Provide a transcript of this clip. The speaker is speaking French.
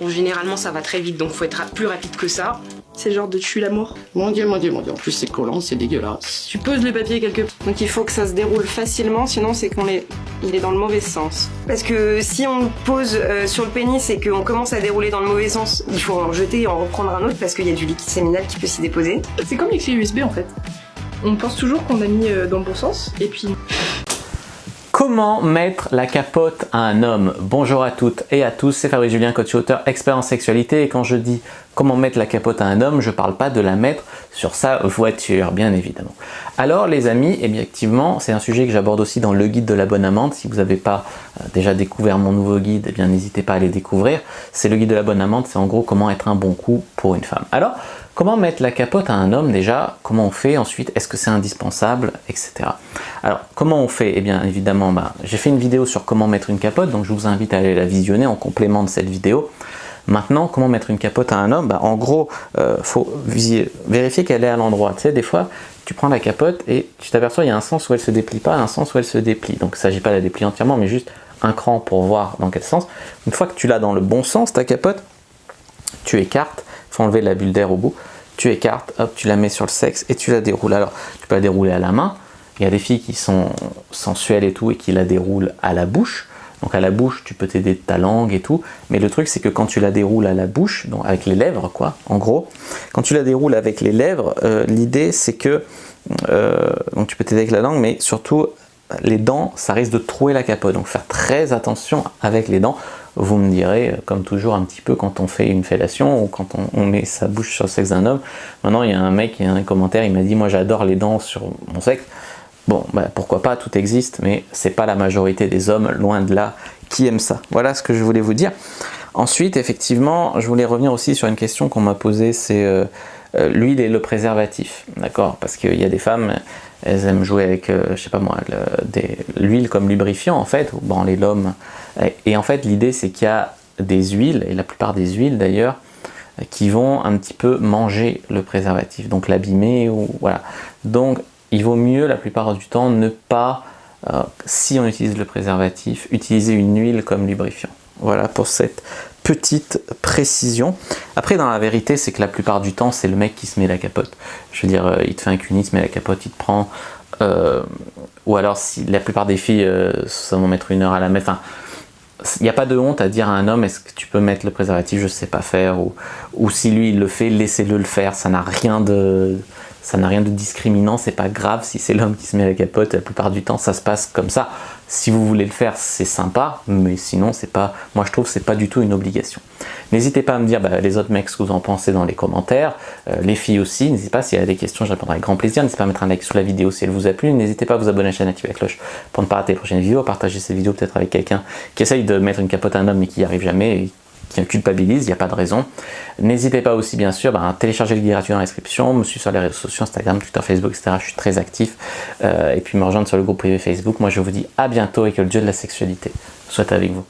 Bon, généralement ça va très vite, donc faut être plus rapide que ça. C'est genre de tuer l'amour. Mon dieu, mon dieu, mon dieu. En plus c'est collant, c'est dégueulasse. Tu poses le papier quelque part. Donc il faut que ça se déroule facilement, sinon c'est il est dans le mauvais sens. Parce que si on pose sur le pénis et qu'on commence à dérouler dans le mauvais sens, il faut en jeter et en reprendre un autre parce qu'il y a du liquide séminal qui peut s'y déposer. C'est comme les clés USB en fait. On pense toujours qu'on a mis dans le bon sens et puis... Comment mettre la capote à un homme? Bonjour à toutes et à tous, c'est Fabrice Julien, coach et auteur expert en sexualité, et quand je dis comment mettre la capote à un homme, je ne parle pas de la mettre sur sa voiture, bien évidemment. Alors les amis, eh bien, effectivement, c'est un sujet que j'aborde aussi dans le guide de la bonne amante. Si vous n'avez pas déjà découvert mon nouveau guide, eh bien n'hésitez pas à aller découvrir. C'est le guide de la bonne amante, c'est en gros comment être un bon coup pour une femme. Alors, comment mettre la capote à un homme déjà? Comment on fait ensuite? Est-ce que c'est indispensable? Etc. Alors, comment on fait? Eh bien, évidemment, j'ai fait une vidéo sur comment mettre une capote, donc je vous invite à aller la visionner en complément de cette vidéo. Maintenant, comment mettre une capote à un homme? En gros, faut vérifier qu'elle est à l'endroit. Tu sais, des fois, tu prends la capote et tu t'aperçois il y a un sens où elle se déplie pas, un sens où elle se déplie. Donc, il ne s'agit pas de la déplier entièrement, mais juste un cran pour voir dans quel sens. Une fois que tu l'as dans le bon sens, ta capote, tu écartes. Il faut enlever la bulle d'air au bout. Tu écartes, hop, tu la mets sur le sexe et tu la déroules. Alors, tu peux la dérouler à la main. Il y a des filles qui sont sensuelles et tout et qui la déroulent à la bouche. Donc à la bouche, tu peux t'aider de ta langue et tout. Mais le truc, c'est que quand tu la déroules à la bouche, donc avec les lèvres, quoi, en gros, quand tu la déroules avec les lèvres, l'idée, c'est que donc tu peux t'aider avec la langue, mais surtout, les dents, ça risque de trouer la capote. Donc faire très attention avec les dents. Vous me direz, comme toujours un petit peu quand on fait une fellation ou quand on met sa bouche sur le sexe d'un homme. Maintenant, il y a un mec, il y a un commentaire, il m'a dit « Moi, j'adore les dents sur mon sexe ». Bon, pourquoi pas, tout existe, mais c'est pas la majorité des hommes, loin de là, qui aiment ça. Voilà ce que je voulais vous dire. Ensuite, effectivement, je voulais revenir aussi sur une question qu'on m'a posée, c'est l'huile et le préservatif, d'accord? Parce qu'il y a des femmes, elles aiment jouer avec, je sais pas moi, l'huile comme lubrifiant, en fait, ou branler l'homme. Et en fait, l'idée, c'est qu'il y a des huiles, et la plupart des huiles d'ailleurs, qui vont un petit peu manger le préservatif, donc l'abîmer, ou voilà. Donc, il vaut mieux la plupart du temps ne pas, si on utilise le préservatif, utiliser une huile comme lubrifiant. Voilà pour cette petite précision. Après, dans la vérité, c'est que la plupart du temps, c'est le mec qui se met la capote. Je veux dire, il te fait un cuni, il se met la capote, il te prend. Ou alors, si la plupart des filles, ça va mettre 1 heure à la mettre. Enfin, il n'y a pas de honte à dire à un homme, est-ce que tu peux mettre le préservatif, je ne sais pas faire. Ou si lui, il le fait, laissez-le le faire. Ça n'a rien de discriminant, c'est pas grave si c'est l'homme qui se met la capote, la plupart du temps ça se passe comme ça. Si vous voulez le faire, c'est sympa, mais sinon c'est pas, moi je trouve que c'est pas du tout une obligation. N'hésitez pas à me dire les autres mecs ce que vous en pensez dans les commentaires, les filles aussi, n'hésitez pas, s'il y a des questions je répondrai avec grand plaisir, n'hésitez pas à mettre un like sous la vidéo si elle vous a plu, n'hésitez pas à vous abonner à la chaîne, activer la cloche pour ne pas rater les prochaines vidéos, partager cette vidéo peut-être avec quelqu'un qui essaye de mettre une capote à un homme mais qui n'y arrive jamais, et qui culpabilise, il n'y a pas de raison. N'hésitez pas aussi bien sûr à télécharger le guide gratuit dans la description, me suivre sur les réseaux sociaux, Instagram, Twitter, Facebook, etc. Je suis très actif. Et puis me rejoindre sur le groupe privé Facebook. Moi je vous dis à bientôt et que le dieu de la sexualité soit avec vous.